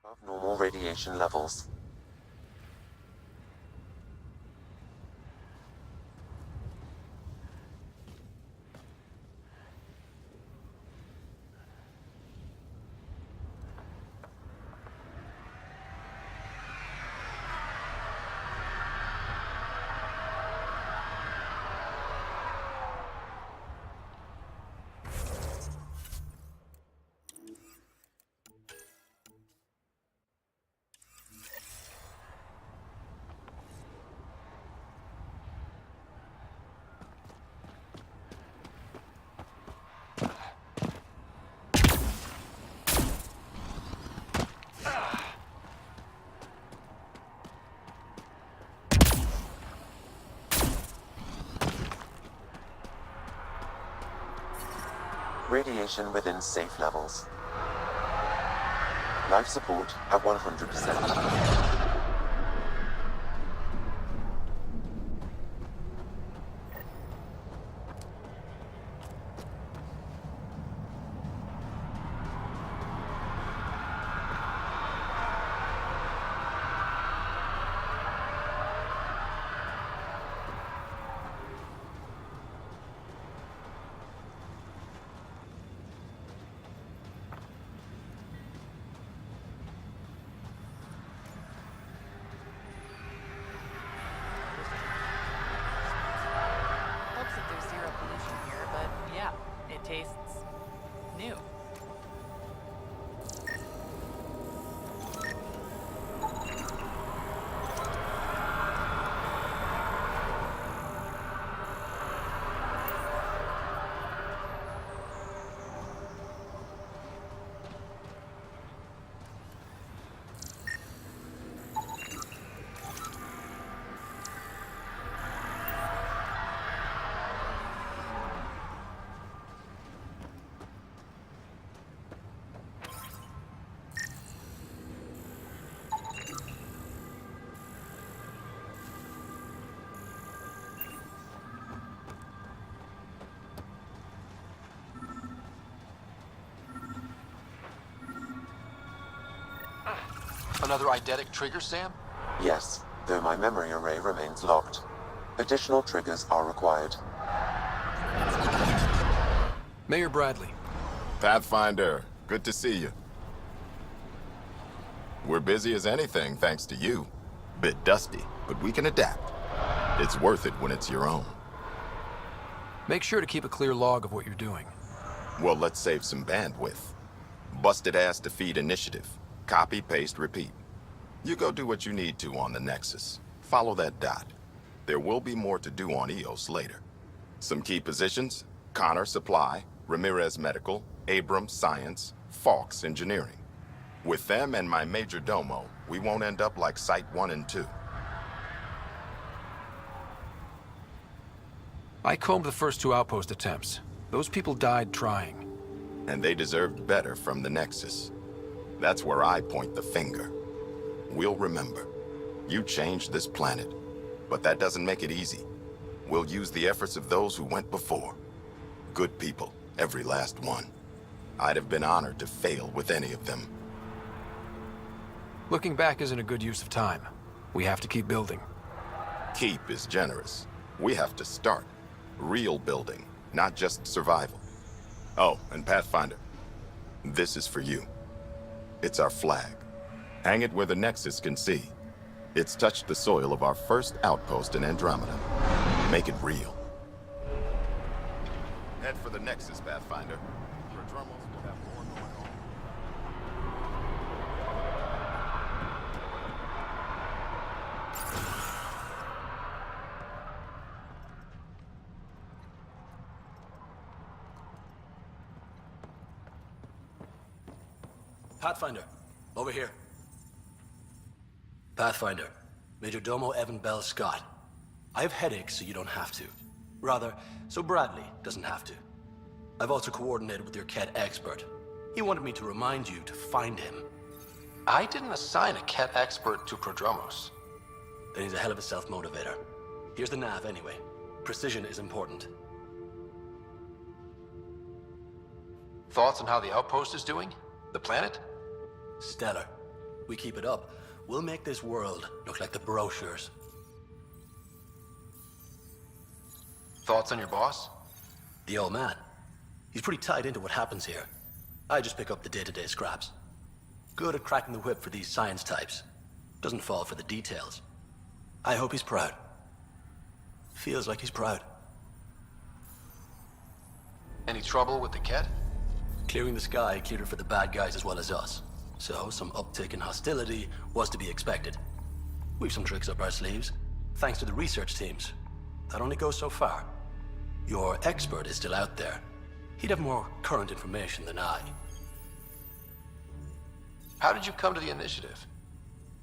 Above normal radiation levels. Radiation within safe levels. Life support at 100%. Tastes new. Another eidetic trigger, Sam? Yes, though my memory array remains locked. Additional triggers are required. Mayor Bradley. Pathfinder, good to see you. We're busy as anything, thanks to you. Bit dusty, but we can adapt. It's worth it when it's your own. Make sure to keep a clear log of what you're doing. Well, let's save some bandwidth. Busted ass defeat initiative. Copy, paste, repeat. You go do what you need to on the Nexus. Follow that dot. There will be more to do on Eos later. Some key positions: Connor Supply, Ramirez Medical, Abrams Science, Fawkes Engineering. With them and my major domo, we won't end up like Site 1 and 2. I combed the first 2 outpost attempts. Those people died trying. And they deserved better from the Nexus. That's where I point the finger. We'll remember. You changed this planet, but that doesn't make it easy. We'll use the efforts of those who went before. Good people, every last one. I'd have been honored to fail with any of them. Looking back isn't a good use of time. We have to keep building. Keep is generous. We have to start. Real building, not just survival. Oh, and Pathfinder, this is for you. It's our flag. Hang it where the Nexus can see. It's touched the soil of our first outpost in Andromeda. Make it real. Head for the Nexus, Pathfinder. Your Drumels will have more going on. Pathfinder, over here. Pathfinder, Major Domo Evan Bell Scott. I have headaches, so you don't have to. Rather, so Bradley doesn't have to. I've also coordinated with your Ket expert. He wanted me to remind you to find him. I didn't assign a Ket expert to Prodromos. Then he's a hell of a self-motivator. Here's the nav anyway. Precision is important. Thoughts on how the outpost is doing? The planet? Stellar. We keep it up, we'll make this world look like the brochures. Thoughts on your boss? The old man. He's pretty tied into what happens here. I just pick up the day-to-day scraps. Good at cracking the whip for these science types. Doesn't fall for the details. I hope he's proud. Feels like he's proud. Any trouble with the Ket? Clearing the sky cleared it for the bad guys as well as us. So, some uptick in hostility was to be expected. We've some tricks up our sleeves, thanks to the research teams. That only goes so far. Your expert is still out there. He'd have more current information than I. How did you come to the initiative?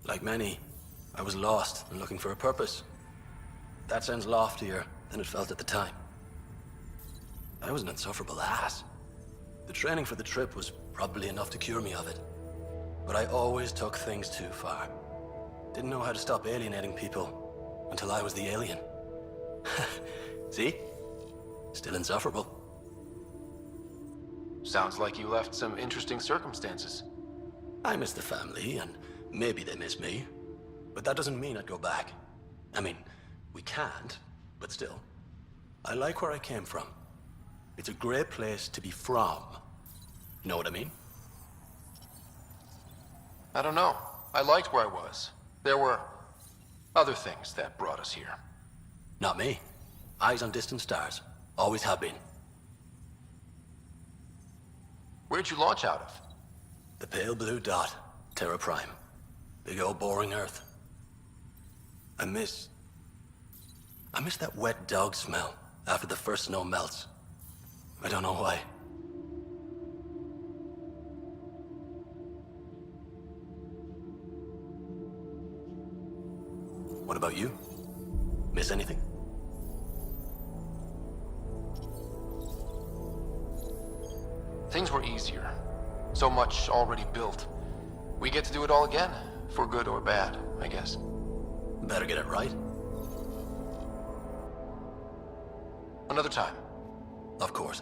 Like many, I was lost and looking for a purpose. That sounds loftier than it felt at the time. I was an insufferable ass. The training for the trip was probably enough to cure me of it. But I always took things too far. Didn't know how to stop alienating people until I was the alien. See? Still insufferable. Sounds like you left some interesting circumstances. I miss the family, and maybe they miss me. But that doesn't mean I'd go back. I mean, we can't, but still. I like where I came from. It's a great place to be from. Know what I mean? I don't know. I liked where I was. There were other things that brought us here. Not me. Eyes on distant stars. Always have been. Where'd you launch out of? The pale blue dot. Terra Prime. Big old boring Earth. I miss that wet dog smell after the first snow melts. I don't know why. What about you? Miss anything? Things were easier. So much already built. We get to do it all again, for good or bad, I guess. Better get it right. Another time. Of course.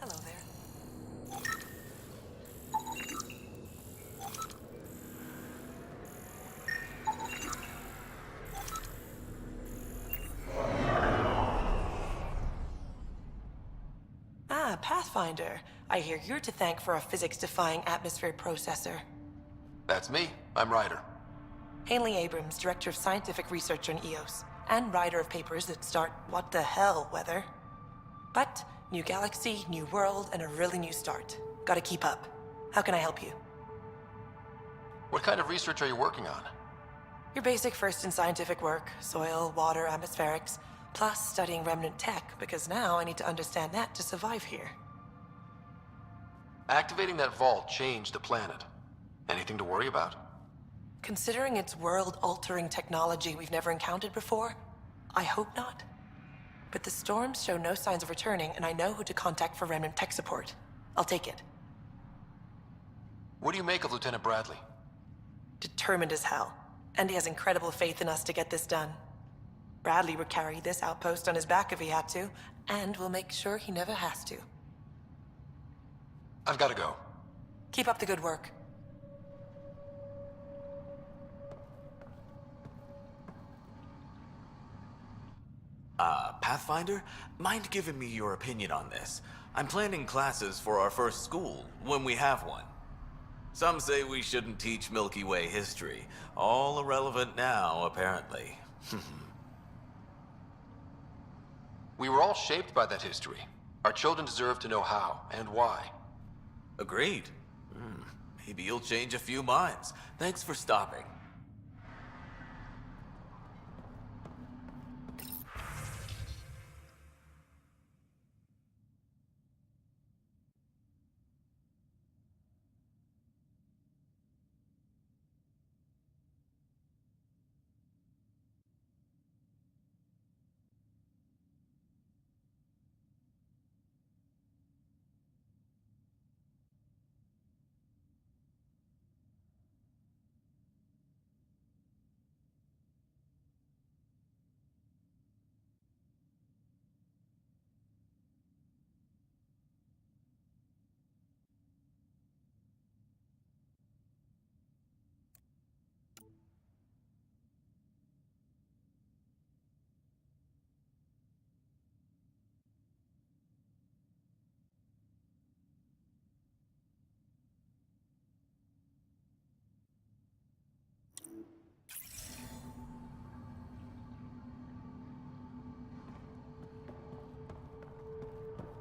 Hello there. Ah, Pathfinder. I hear you're to thank for a physics-defying atmosphere processor. That's me. I'm Ryder. Hanley Abrams, Director of Scientific Research on Eos, and writer of papers that start what the hell weather. But, new galaxy, new world, and a really new start. Gotta keep up. How can I help you? What kind of research are you working on? Your basic first in scientific work, soil, water, atmospherics, plus studying remnant tech, because now I need to understand that to survive here. Activating that vault changed the planet. Anything to worry about? Considering it's world-altering technology we've never encountered before, I hope not. But the storms show no signs of returning, and I know who to contact for remnant tech support. I'll take it. What do you make of Lieutenant Bradley? Determined as hell. And he has incredible faith in us to get this done. Bradley would carry this outpost on his back if he had to, and we'll make sure he never has to. I've got to go. Keep up the good work. Pathfinder, mind giving me your opinion on this? I'm planning classes for our first school, when we have one. Some say we shouldn't teach Milky Way history. All irrelevant now, apparently. We were all shaped by that history. Our children deserve to know how and why. Agreed. Maybe you'll change a few minds. Thanks for stopping.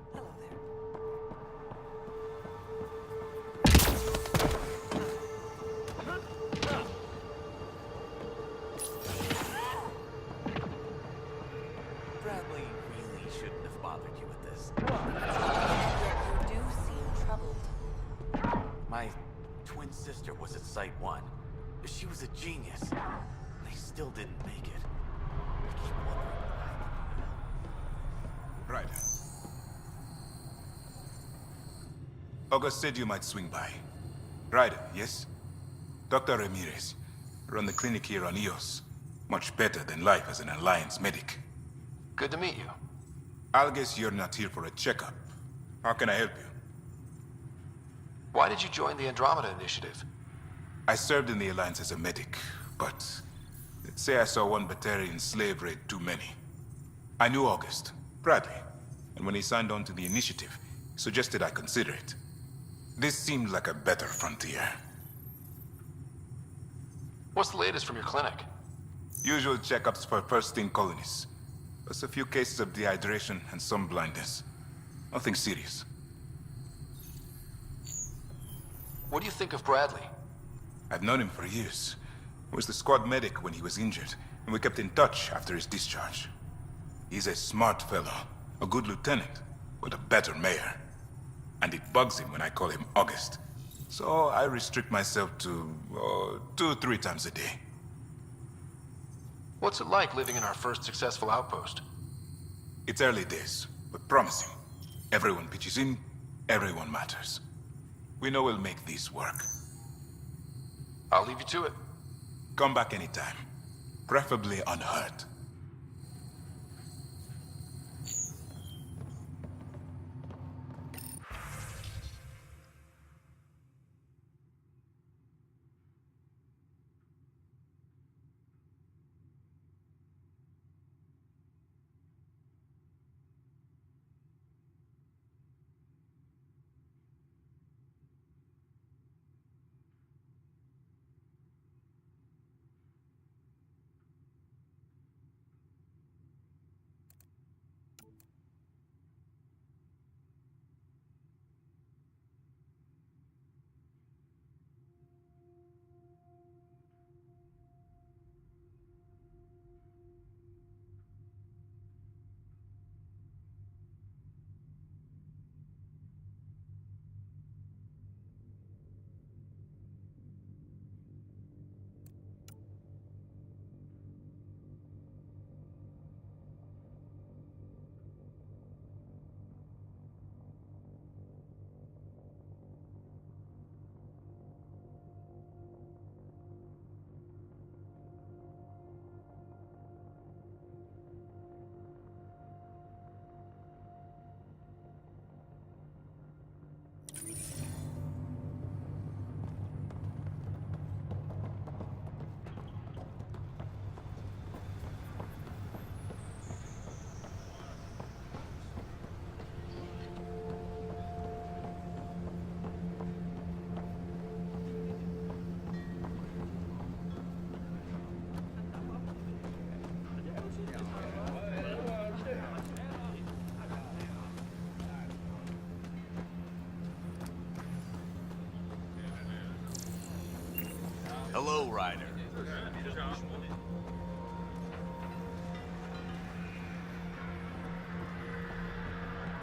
Hello there. Bradley really shouldn't have bothered you with this. Yet you do seem troubled. My twin sister was at Site 1. She was a genius. They still didn't make it. I keep wondering what happened. Right. August said you might swing by. Ryder, yes? Dr. Ramirez. Run the clinic here on Eos. Much better than life as an Alliance medic. Good to meet you. I'll guess you're not here for a checkup. How can I help you? Why did you join the Andromeda Initiative? I served in the Alliance as a medic, but let's say I saw one Batarian slave raid too many. I knew August, Bradley, and when he signed on to the initiative, he suggested I consider it. This seemed like a better frontier. What's the latest from your clinic? Usual checkups for first-in colonists. Plus a few cases of dehydration and some blindness. Nothing serious. What do you think of Bradley? I've known him for years. He was the squad medic when he was injured, and we kept in touch after his discharge. He's a smart fellow, a good lieutenant, but a better mayor. And it bugs him when I call him August. So I restrict myself to 2-3 times a day. What's it like living in our first successful outpost? It's early days, but promising. Everyone pitches in, everyone matters. We know we'll make this work. I'll leave you to it. Come back anytime. Preferably unhurt. Hello, Ryder.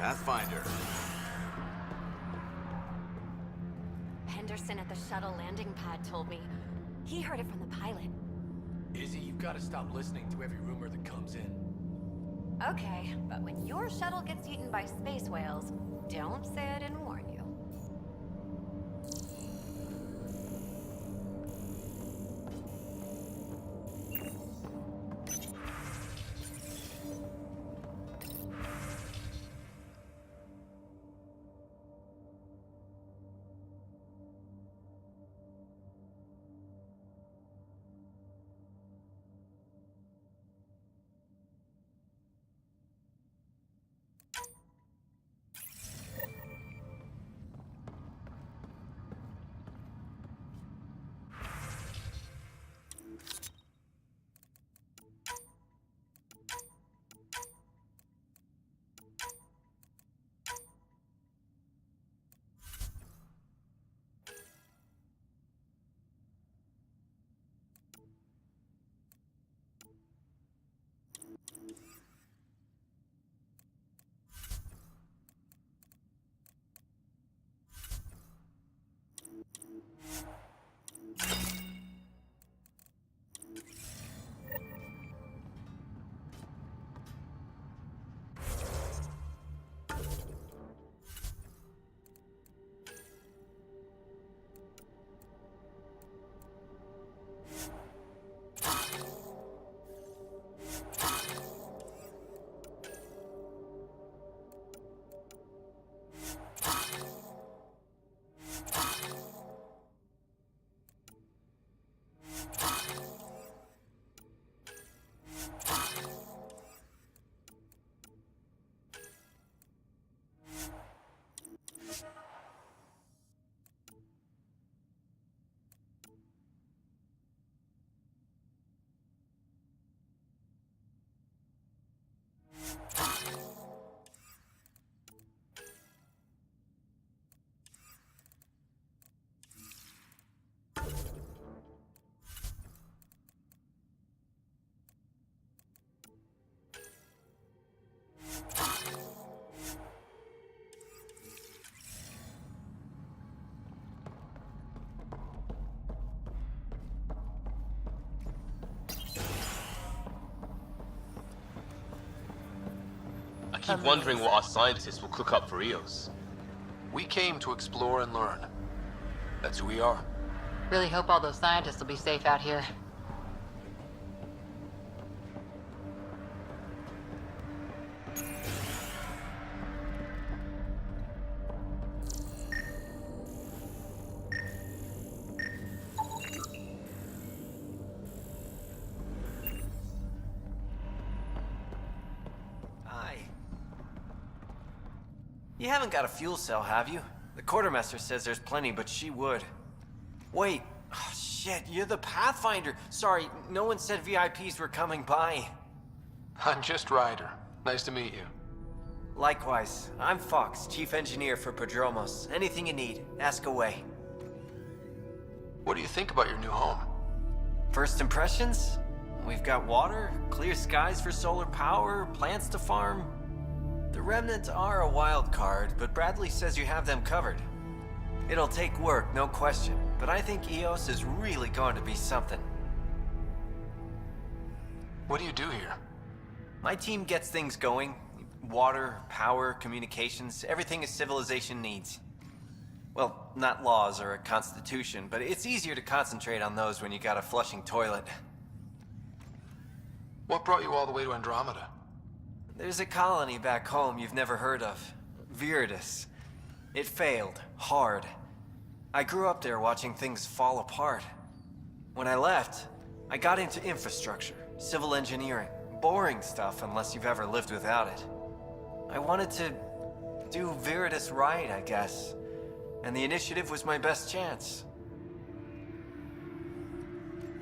Pathfinder. Henderson at the shuttle landing pad told me. He heard it from the pilot. Izzy, you've got to stop listening to every rumor that comes in. Okay, but when your shuttle gets eaten by space whales, don't say I didn't warn you. I keep wondering what our scientists will cook up for Eos. We came to explore and learn. That's who we are. Really hope all those scientists will be safe out here. You haven't got a fuel cell, have you? The quartermaster says there's plenty, but she would. Wait. Oh, shit, you're the Pathfinder. Sorry, no one said VIPs were coming by. I'm just Ryder. Nice to meet you. Likewise. I'm Fox, chief engineer for Prodromos. Anything you need, ask away. What do you think about your new home? First impressions? We've got water, clear skies for solar power, plants to farm. The remnants are a wild card, but Bradley says you have them covered. It'll take work, no question, but I think Eos is really going to be something. What do you do here? My team gets things going. Water, power, communications, everything a civilization needs. Well, not laws or a constitution, but it's easier to concentrate on those when you got a flushing toilet. What brought you all the way to Andromeda? There's a colony back home you've never heard of. Viridis. It failed. Hard. I grew up there watching things fall apart. When I left, I got into infrastructure, civil engineering. Boring stuff unless you've ever lived without it. I wanted to do Viridis right, I guess. And the initiative was my best chance.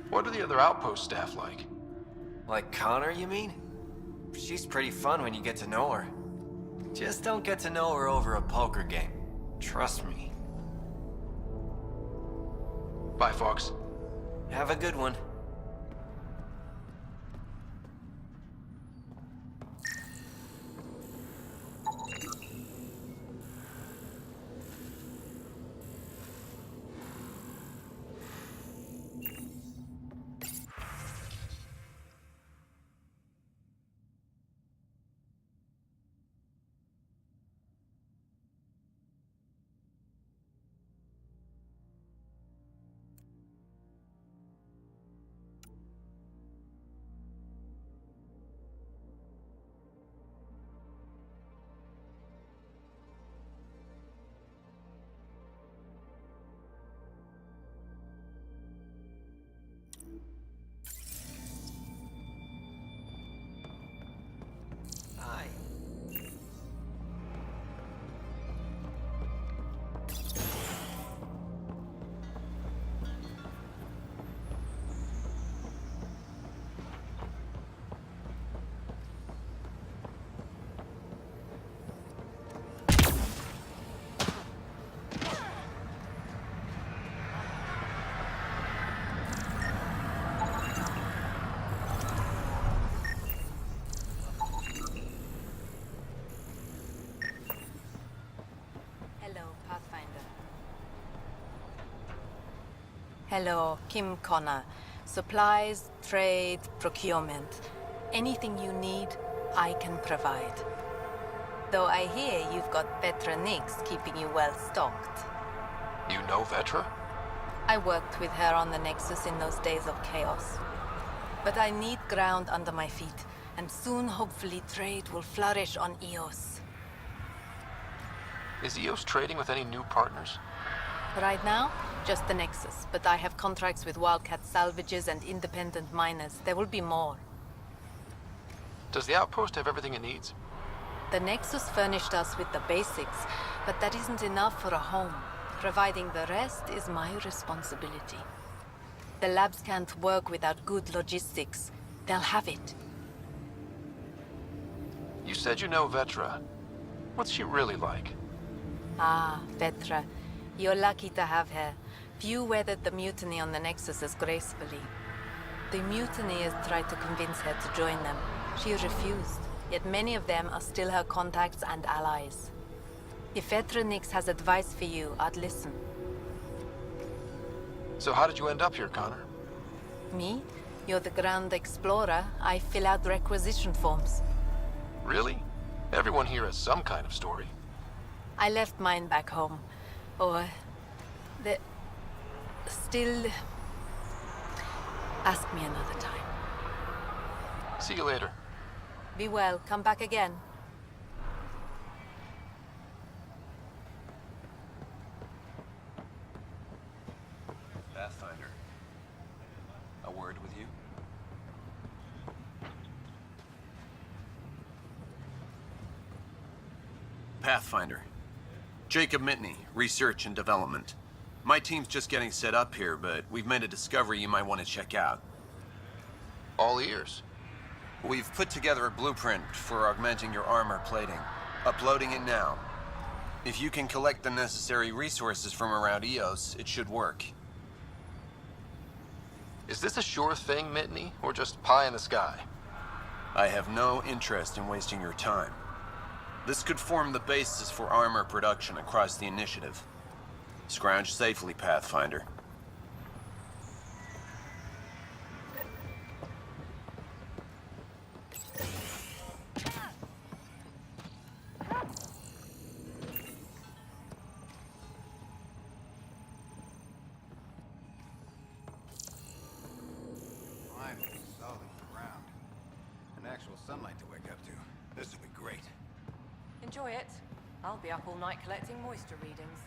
What are the other outpost staff like? Like Connor, you mean? She's pretty fun when you get to know her. Just don't get to know her over a poker game. Trust me. Bye, Fox. Have a good one. Hello, Kim Connor. Supplies, trade, procurement. Anything you need, I can provide. Though I hear you've got Vetra Nix keeping you well stocked. You know Vetra? I worked with her on the Nexus in those days of chaos. But I need ground under my feet, and soon hopefully trade will flourish on Eos. Is Eos trading with any new partners? Right now, just the Nexus, but I have contracts with Wildcat salvages and independent miners. There will be more. Does the outpost have everything it needs? The Nexus furnished us with the basics, but that isn't enough for a home. Providing the rest is my responsibility. The labs can't work without good logistics. They'll have it. You said you know Vetra. What's she really like? Ah, Vetra. You're lucky to have her. Few weathered the mutiny on the Nexus as gracefully. The mutineers tried to convince her to join them. She refused, yet many of them are still her contacts and allies. If Vetra Nix has advice for you, I'd listen. So how did you end up here, Connor? Me? You're the Grand Explorer. I fill out requisition forms. Really? Everyone here has some kind of story. I left mine back home. Or... Still... Ask me another time. See you later. Be well. Come back again. Pathfinder. A word with you? Pathfinder. Jacob Mitney, Research and Development. My team's just getting set up here, but we've made a discovery you might want to check out. All ears. We've put together a blueprint for augmenting your armor plating. Uploading it now. If you can collect the necessary resources from around Eos, it should work. Is this a sure thing, Mitney, or just pie in the sky? I have no interest in wasting your time. This could form the basis for armor production across the initiative. Scrounge safely, Pathfinder. Finally, solid ground. An actual sunlight to wake up to. This will be great. Enjoy it. I'll be up all night collecting moisture readings.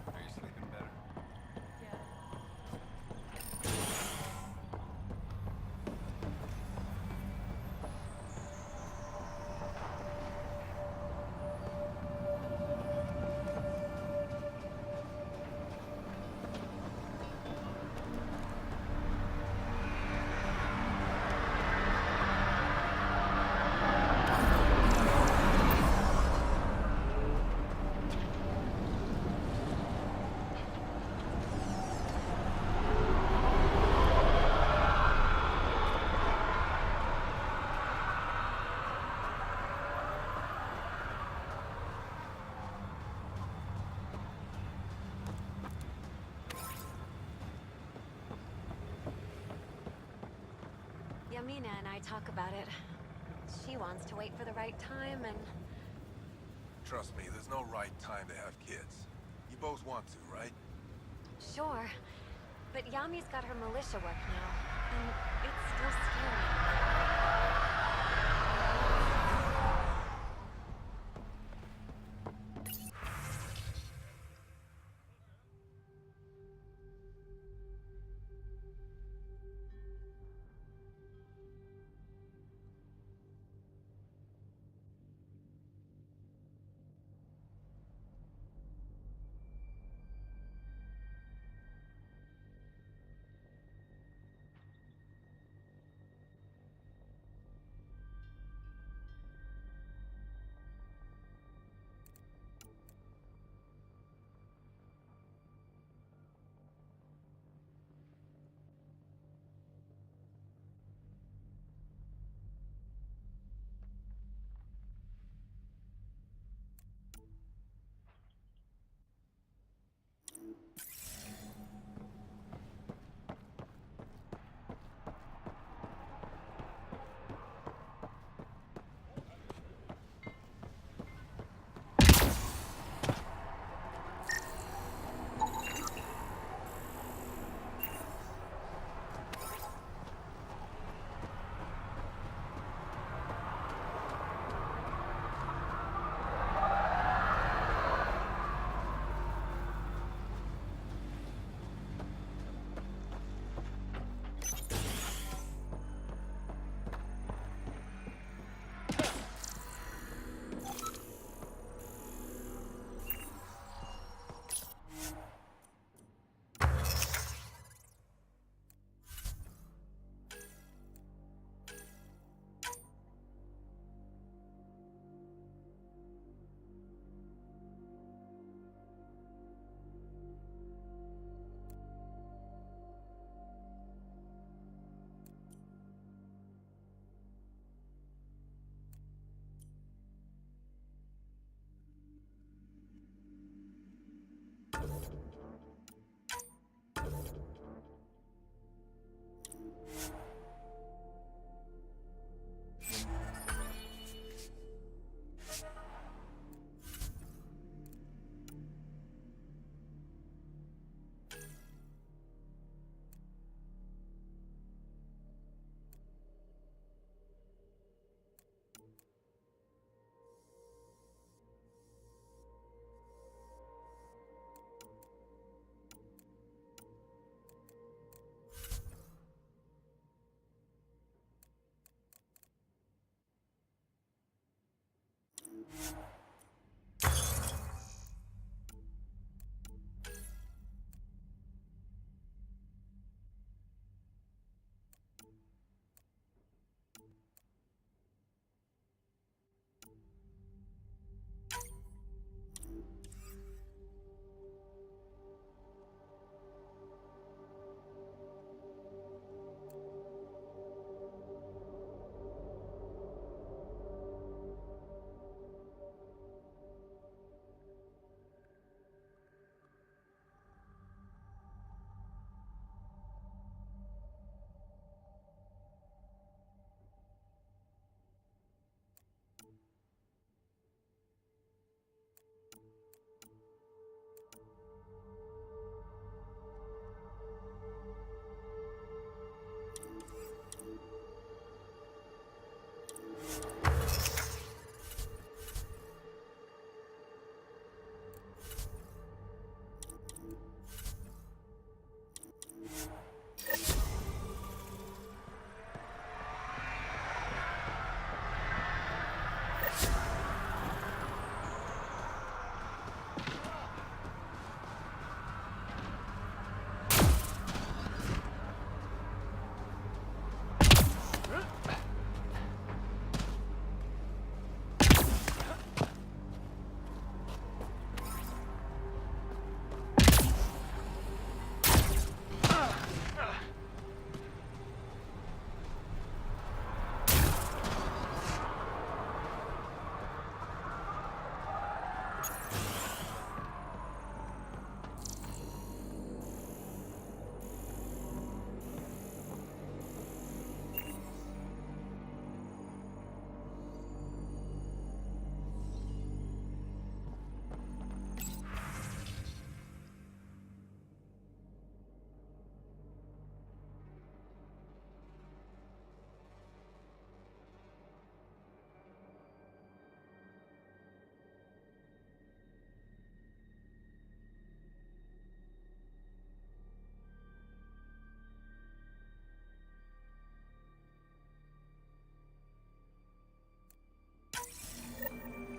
Are you sleeping better? Yamina and I talk about it. She wants to wait for the right time and... Trust me, there's no right time to have kids. You both want to, right? Sure. But Yami's got her militia work now, and it's still scary.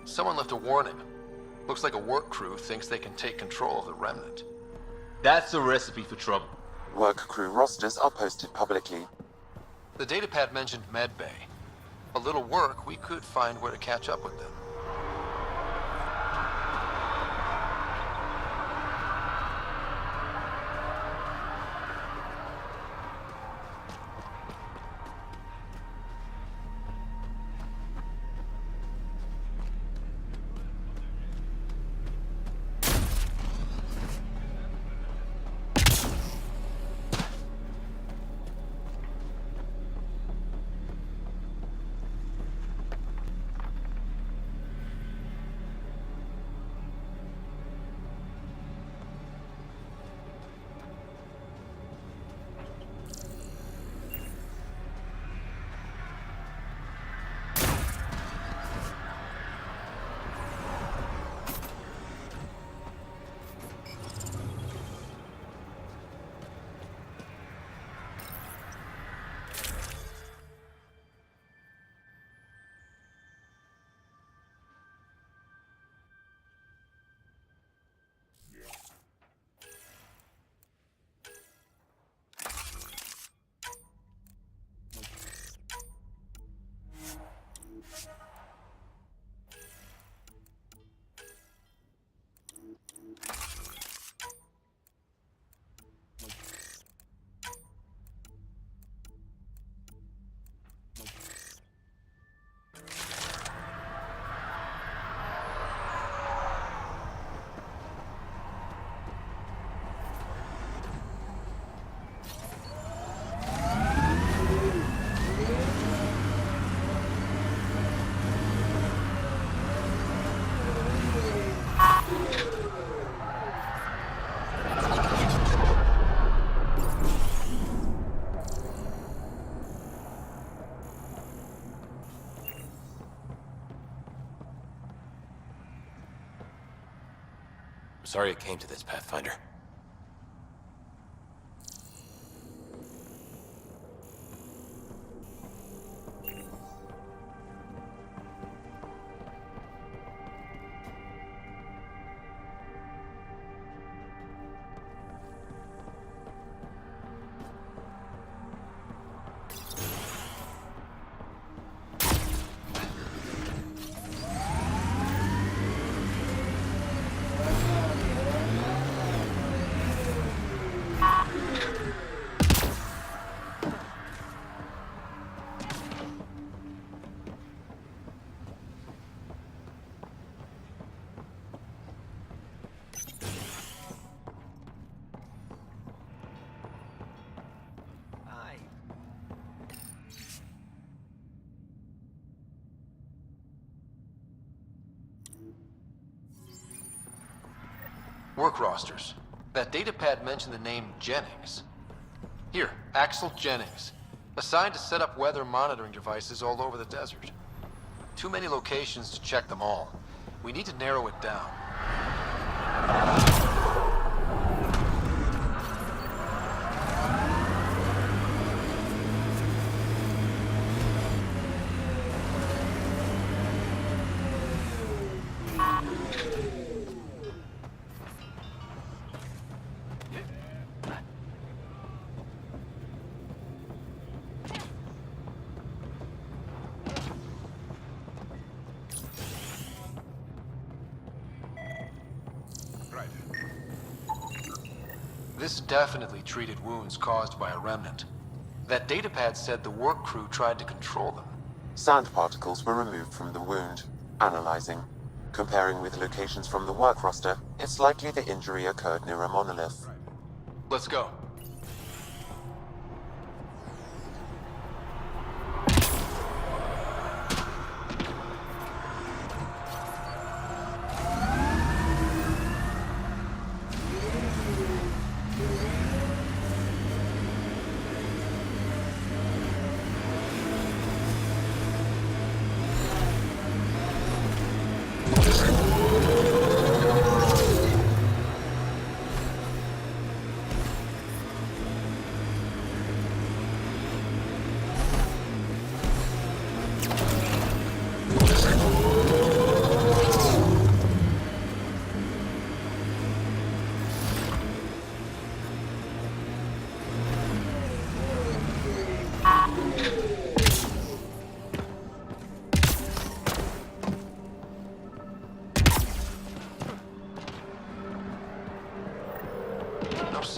Someone left a warning. Looks like a work crew thinks they can take control of the remnant. That's a recipe for trouble. Work crew rosters are posted publicly. The datapad mentioned medbay. A little work, we could find where to catch up with them. Sorry it came to this, Pathfinder. Work rosters. That datapad mentioned the name Jennings. Here, Axel Jennings. Assigned to set up weather monitoring devices all over the desert. Too many locations to check them all. We need to narrow it down. This definitely treated wounds caused by a remnant. That datapad said the work crew tried to control them. Sand particles were removed from the wound. Analyzing. Comparing with locations from the work roster, it's likely the injury occurred near a monolith. Let's go.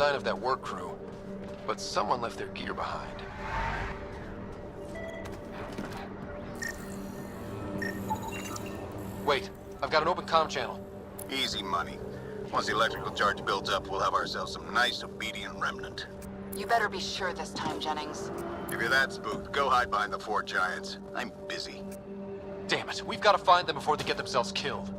sign of that work crew, but someone left their gear behind. Wait, I've got an open comm channel. Easy money. Once the electrical charge builds up, we'll have ourselves some nice obedient remnant. You better be sure this time, Jennings. If you're that spooked, go hide behind the 4 giants. I'm busy. Damn it, we've got to find them before they get themselves killed.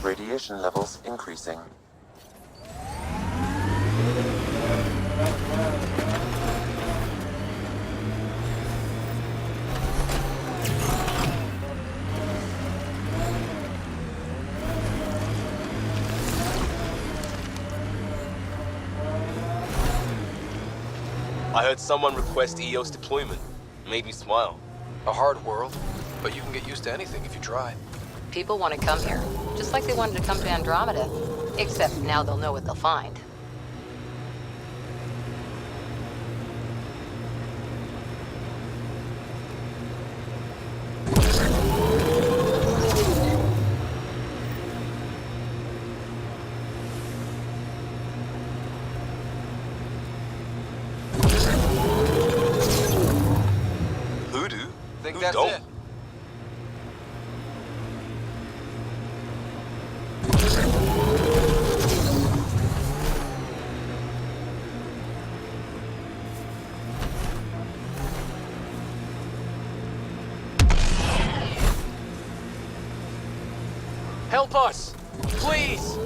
Radiation levels increasing. I heard someone request Eos deployment. Made me smile. A hard world, but you can get used to anything if you try. People want to come here, just like they wanted to come to Andromeda. Except now they'll know what they'll find. Think that's it. Help us! Please!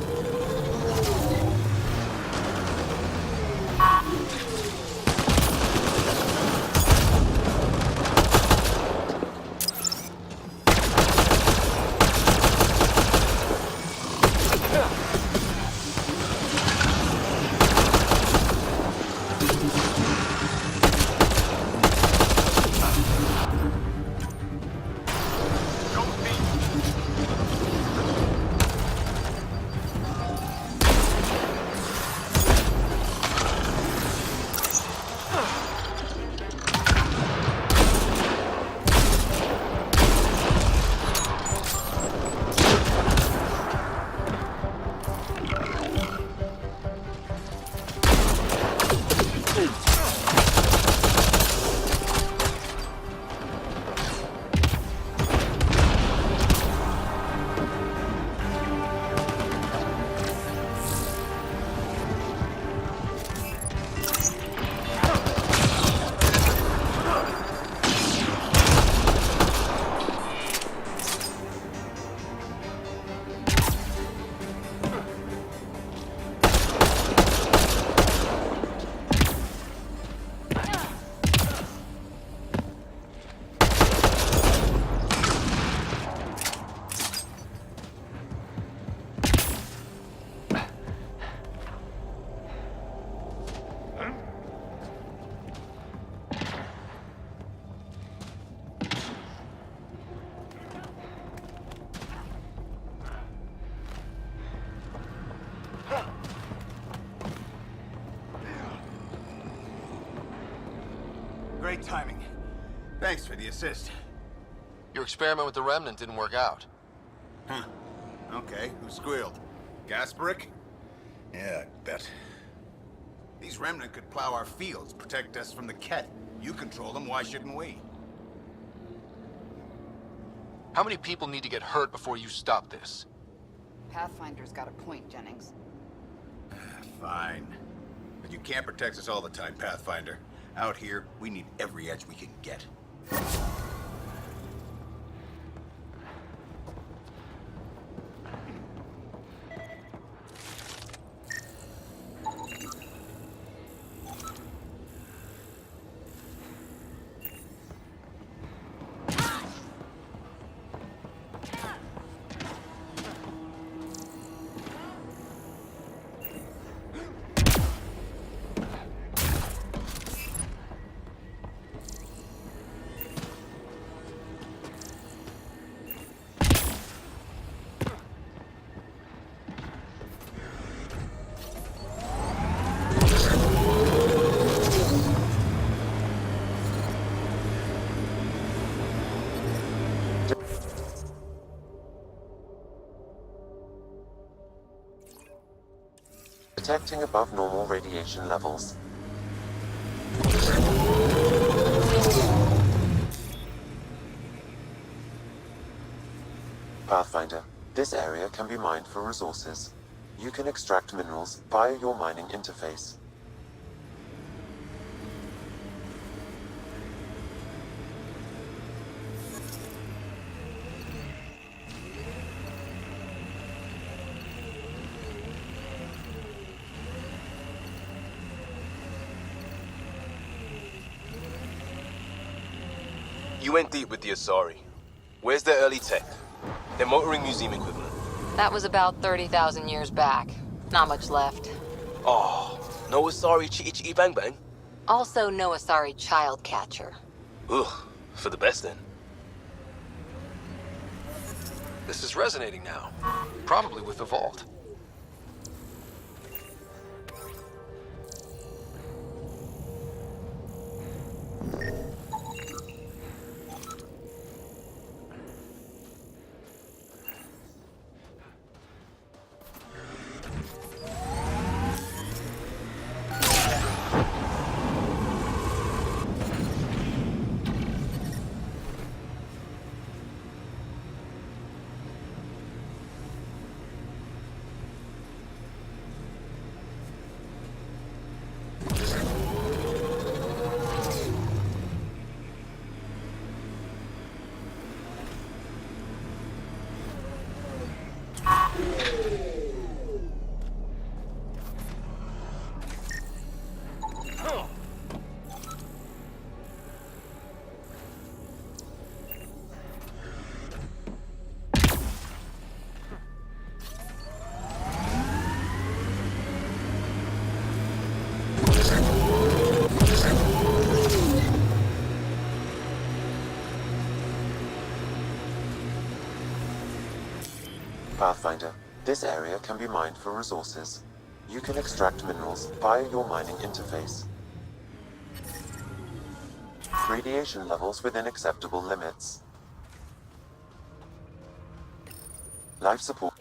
Great timing. Thanks for the assist. Your experiment with the Remnant didn't work out. Huh. Okay, who squealed? Gasbrick? Yeah, I bet. These Remnant could plow our fields, protect us from the Ket. You control them, why shouldn't we? How many people need to get hurt before you stop this? Pathfinder's got a point, Jennings. Fine. But you can't protect us all the time, Pathfinder. Out here, we need every edge we can get. detecting above normal radiation levels. Pathfinder. This area can be mined for resources. You can extract minerals via your mining interface. You went deep with the Asari. Where's their early tech? Their motoring museum equivalent. That was about 30,000 years back. Not much left. Oh, no Asari chitty chitty bang bang? Also no Asari child catcher. Ugh, for the best then. This is resonating now. Probably with the vault. Pathfinder. This area can be mined for resources. You can extract minerals via your mining interface. Radiation levels within acceptable limits. Life support.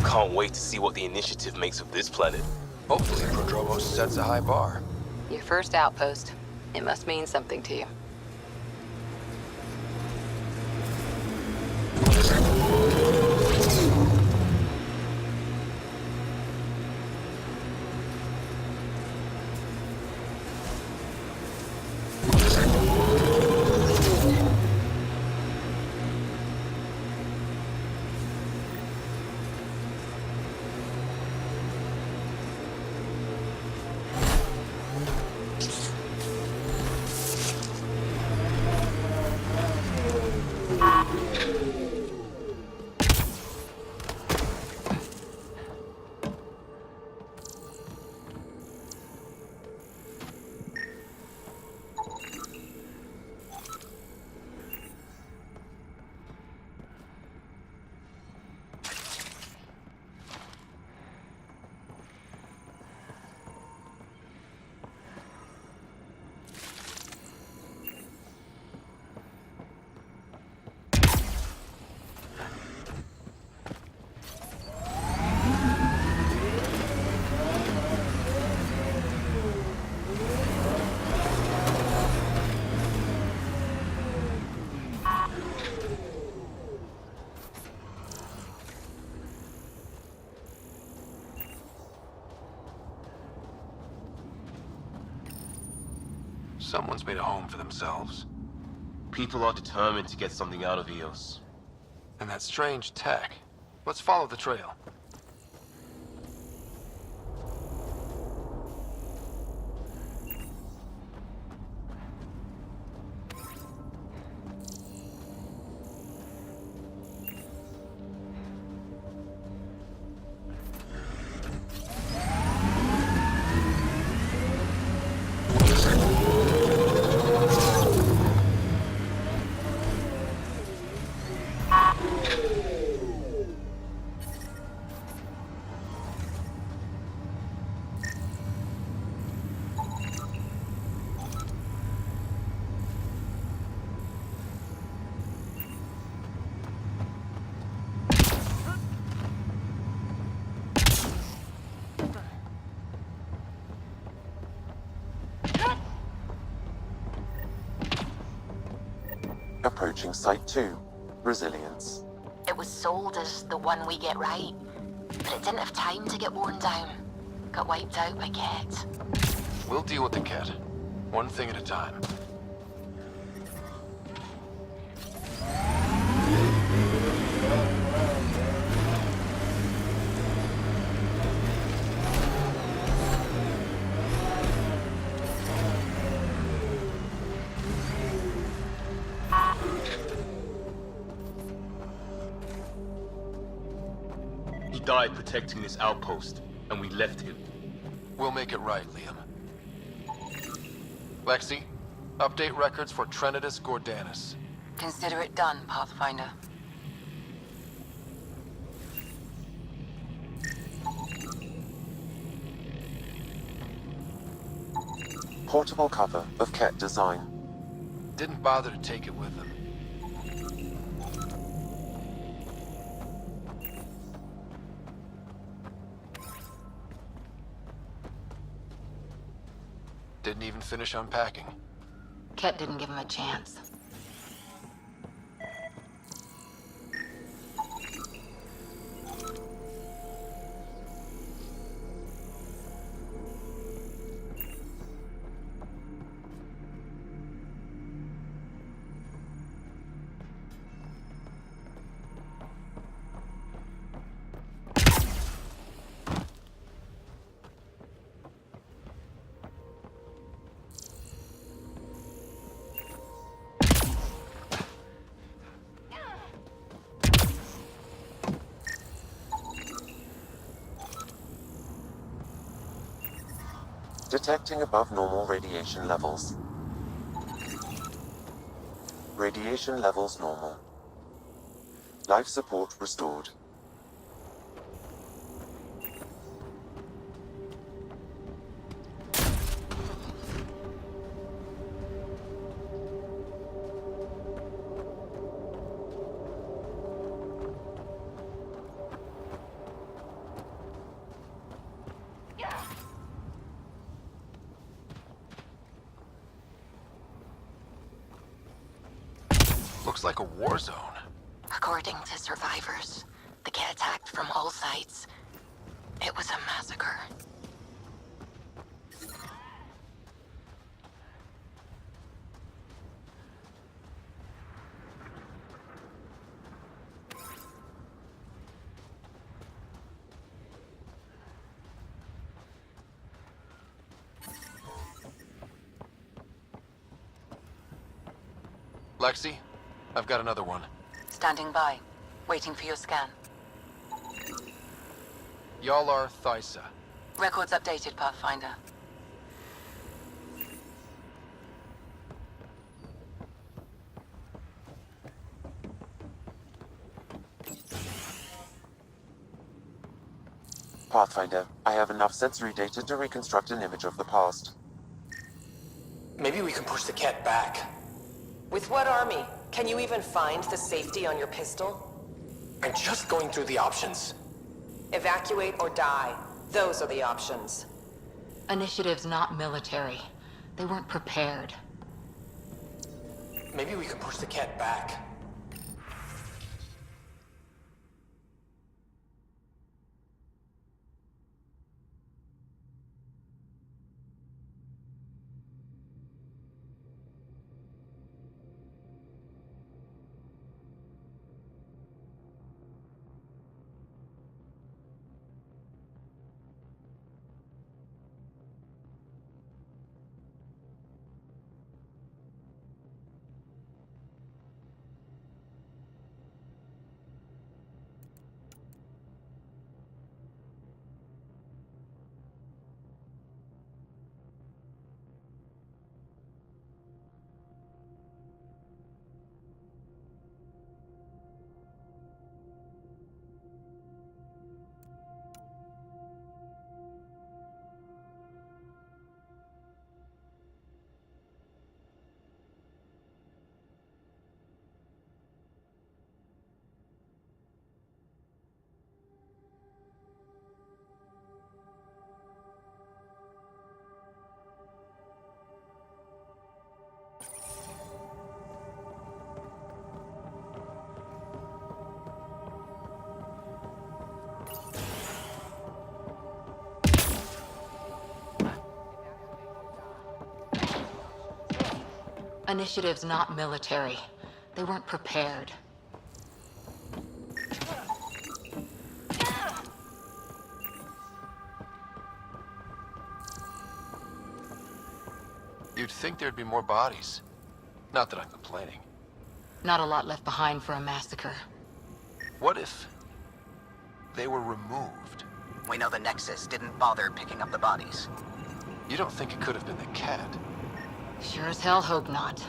Can't wait to see what the initiative makes of this planet. Hopefully Prodromos sets a high bar. Your first outpost. It must mean something to you. Someone's made a home for themselves. People are determined to get something out of Eos. And that strange tech. Let's follow the trail. launching Site 2, Resilience. It was sold as the one we get right, but it didn't have time to get worn down. Got wiped out by Ket. We'll deal with the Ket. One thing at a time. He died protecting this outpost, and we left him. We'll make it right, Liam. Lexi, update records for Trinitas Gordanus. Consider it done, Pathfinder. Portable cover of Ket design. Didn't bother to take it with them. Didn't even finish unpacking. Ket didn't give him a chance. Detecting above normal radiation levels. Radiation levels normal. Life support restored. Looks like a war zone. According to survivors, the Ket attacked from all sides. It was a massacre. Lexi, I've got another one. Standing by, waiting for your scan. Y'all are Thysa. Records updated, Pathfinder. Pathfinder, I have enough sensory data to reconstruct an image of the past. Maybe we can push the Ket back. With what army? Can you even find the safety on your pistol? I'm just going through the options. Evacuate or die. Those are the options. Initiative's not military. They weren't prepared. Maybe we can push the Ket back. Initiative's not military. They weren't prepared. You'd think there'd be more bodies. Not that I'm complaining. Not a lot left behind for a massacre. What if they were removed? We know the Nexus didn't bother picking up the bodies. You don't think it could have been the cat? Sure as hell hope not.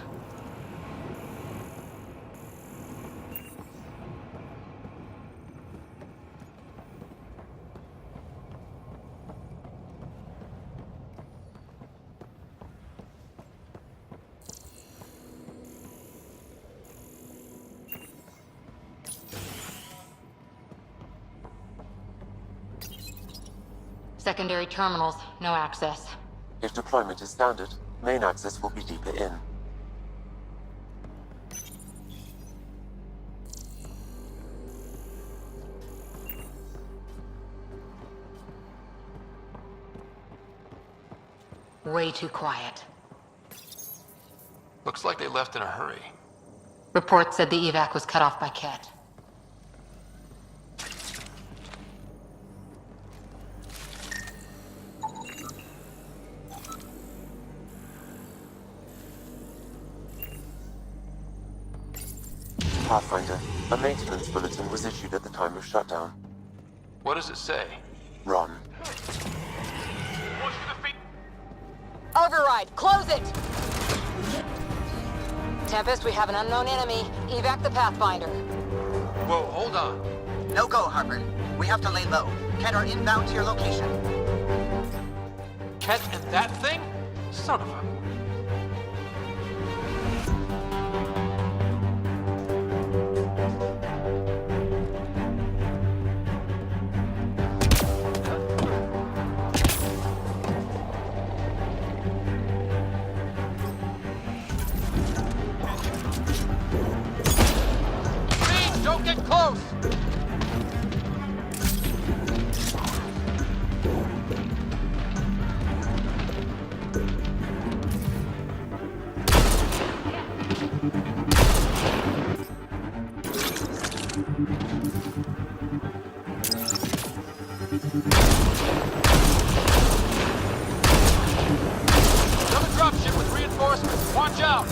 Secondary terminals, no access. If deployment is standard, main access will be deeper in. Way too quiet. Looks like they left in a hurry. Reports said the evac was cut off by Ket. Pathfinder, a maintenance bulletin was issued at the time of shutdown. What does it say? Run. Override! Close it! Tempest, we have an unknown enemy. Evac the Pathfinder. Whoa, hold on. No go, Harper. We have to lay low. Ket are inbound to your location. Ket and that thing? Son of a... Don't get close! Another dropship with reinforcements. Watch out!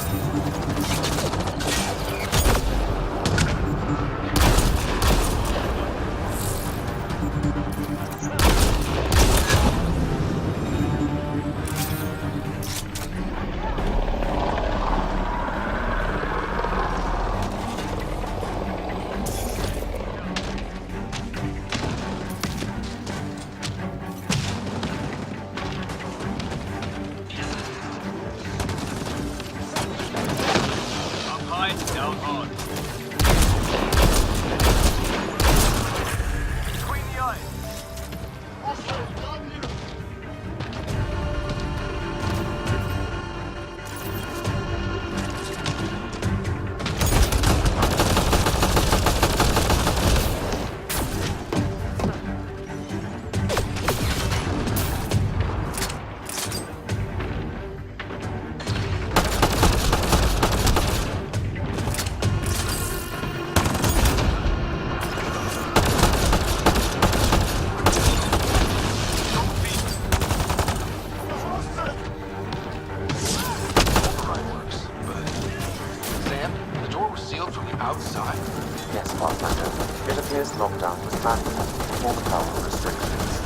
Yes, Pathfinder. It appears lockdown was planned with all the power restrictions.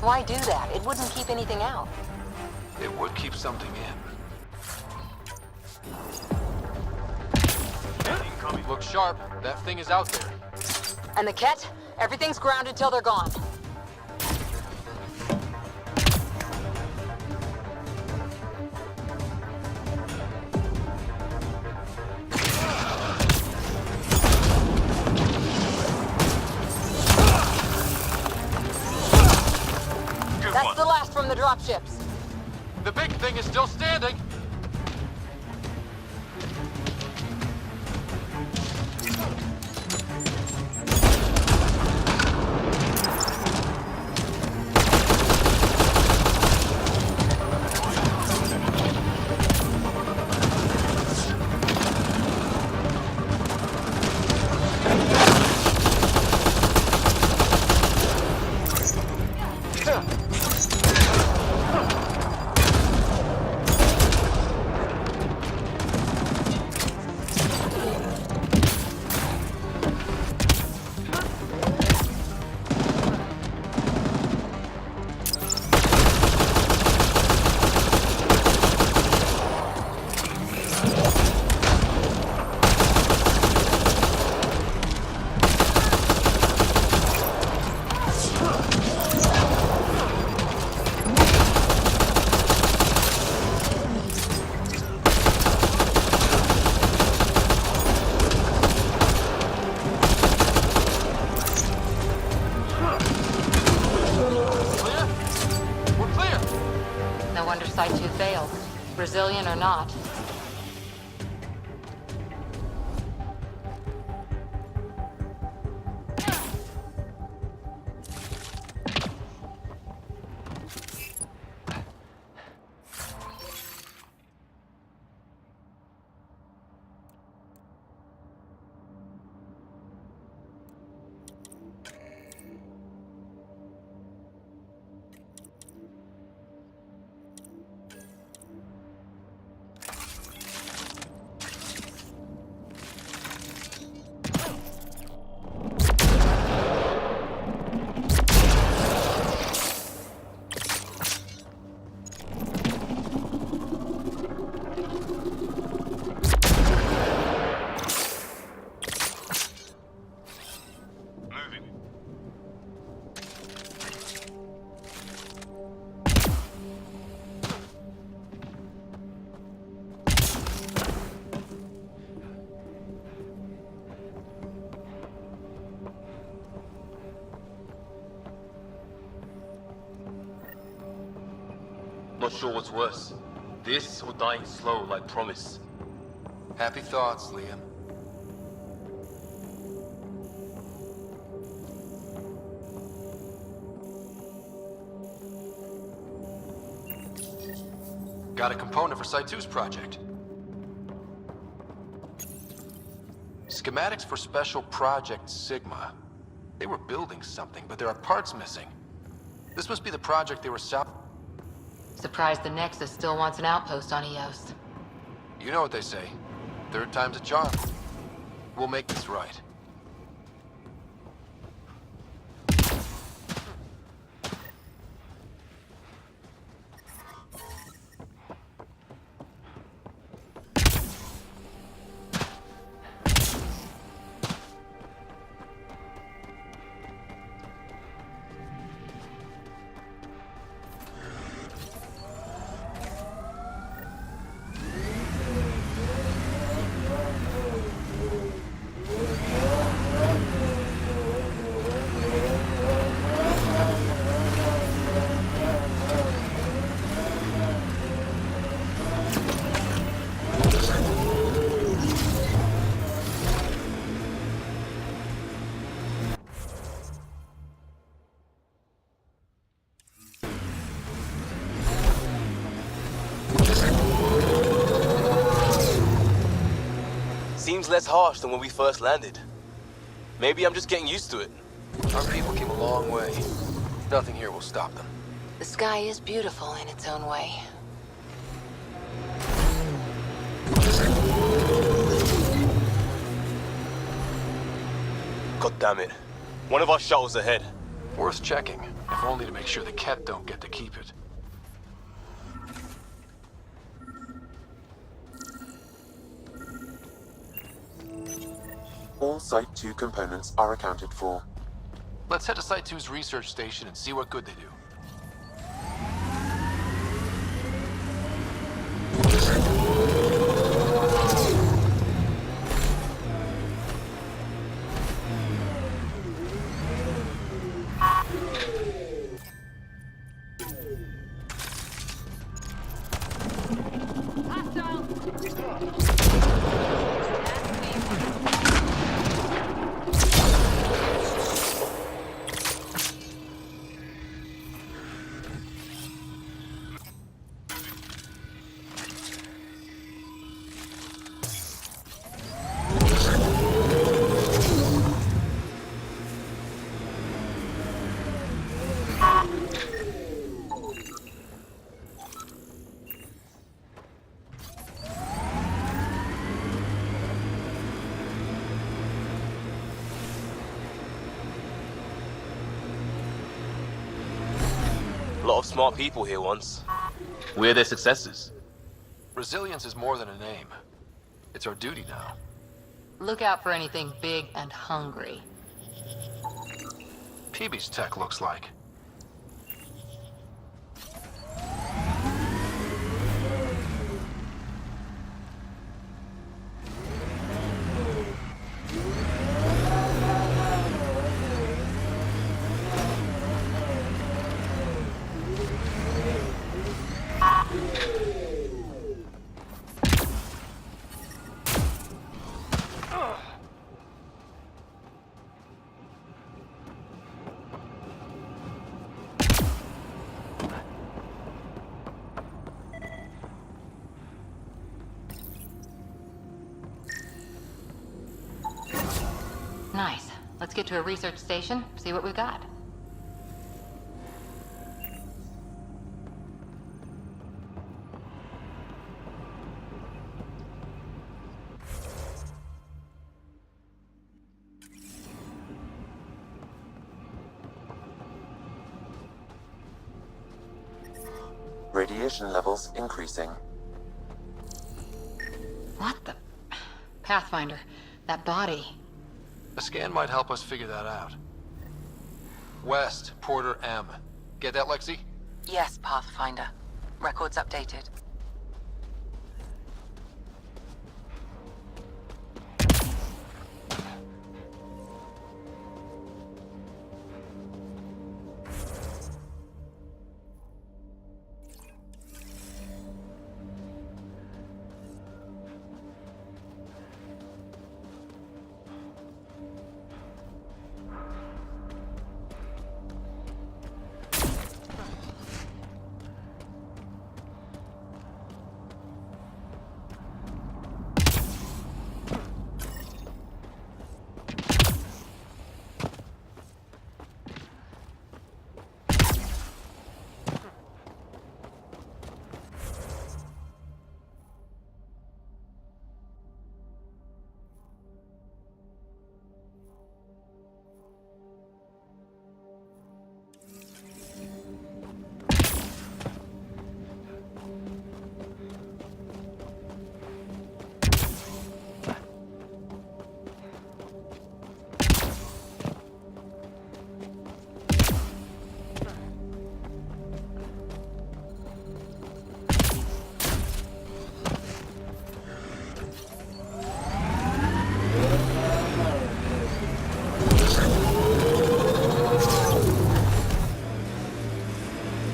Why do that? It wouldn't keep anything out. It would keep something in. Look sharp. That thing is out there. And the Ket? Everything's grounded till they're gone. That's the last from the dropships. The big thing is still standing. Brazilian or not. Not sure what's worse. This or dying slow like Promise. Happy thoughts, Liam. Got a component for Site 2's project. Schematics for Special Project Sigma. They were building something, but there are parts missing. This must be the project they were Surprised the Nexus still wants an outpost on Eos. You know what they say. Third time's a charm. We'll make this right. Seems less harsh than when we first landed. Maybe I'm just getting used to it. Our people came a long way. Nothing here will stop them. The sky is beautiful in its own way. God damn it. One of our shuttles ahead. Worth checking, if only to make sure the Ket don't get to keep it. All Site 2 components are accounted for. Let's head to Site 2's research station and see what good they do. A lot of smart people here once. We're their successors. Resilience is more than a name. It's our duty now. Look out for anything big and hungry. PB's tech looks like. Nice. Let's get to a research station, see what we've got. Radiation levels increasing. What the... Pathfinder, that body. A scan might help us figure that out. West, Porter M. Get that, Lexi? Yes, Pathfinder. Records updated.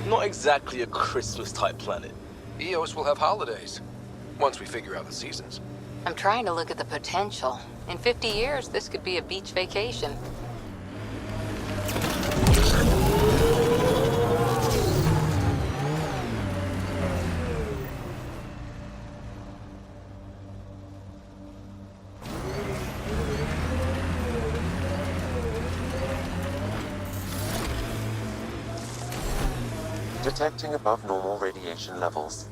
Not exactly a Christmas-type planet. Eos will have holidays, once we figure out the seasons. I'm trying to look at the potential. In 50 years, this could be a beach vacation. Detecting above normal radiation levels.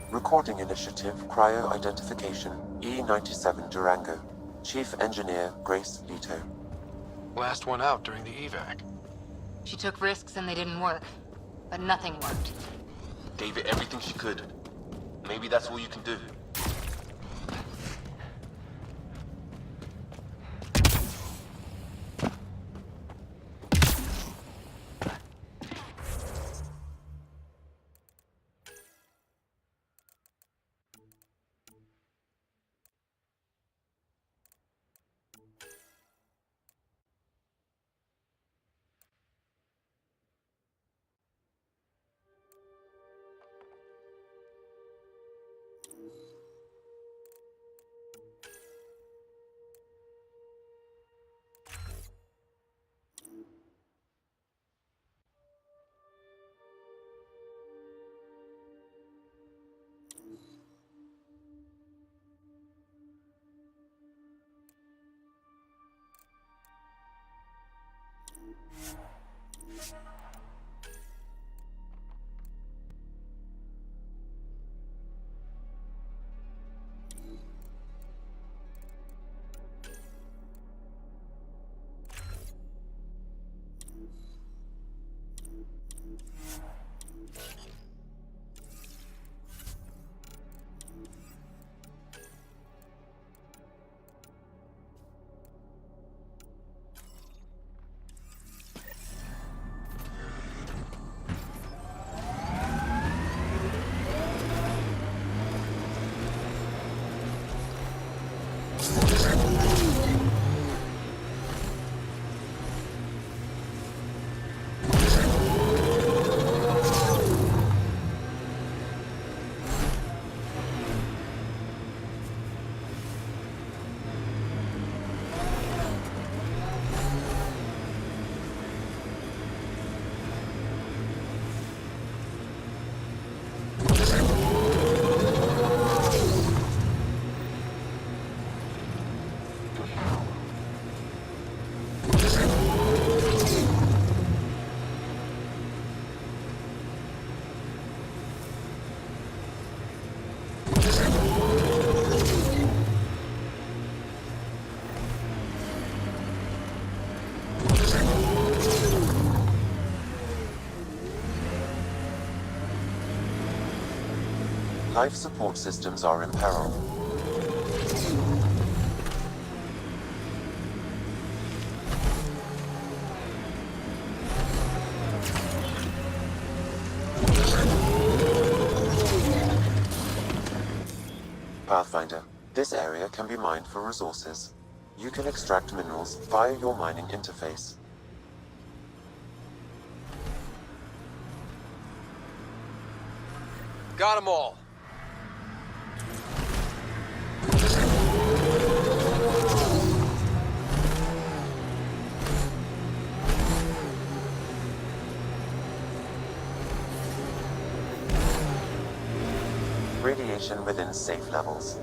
Recording Initiative Cryo-Identification E97 Durango. Chief Engineer Grace Leto. Last one out during the evac. She took risks and they didn't work. But nothing worked. Gave it everything she could. Maybe that's all you can do. Life support systems are in peril. Pathfinder, this area can be mined for resources. You can extract minerals via your mining interface. Got them all. Radiation within safe levels.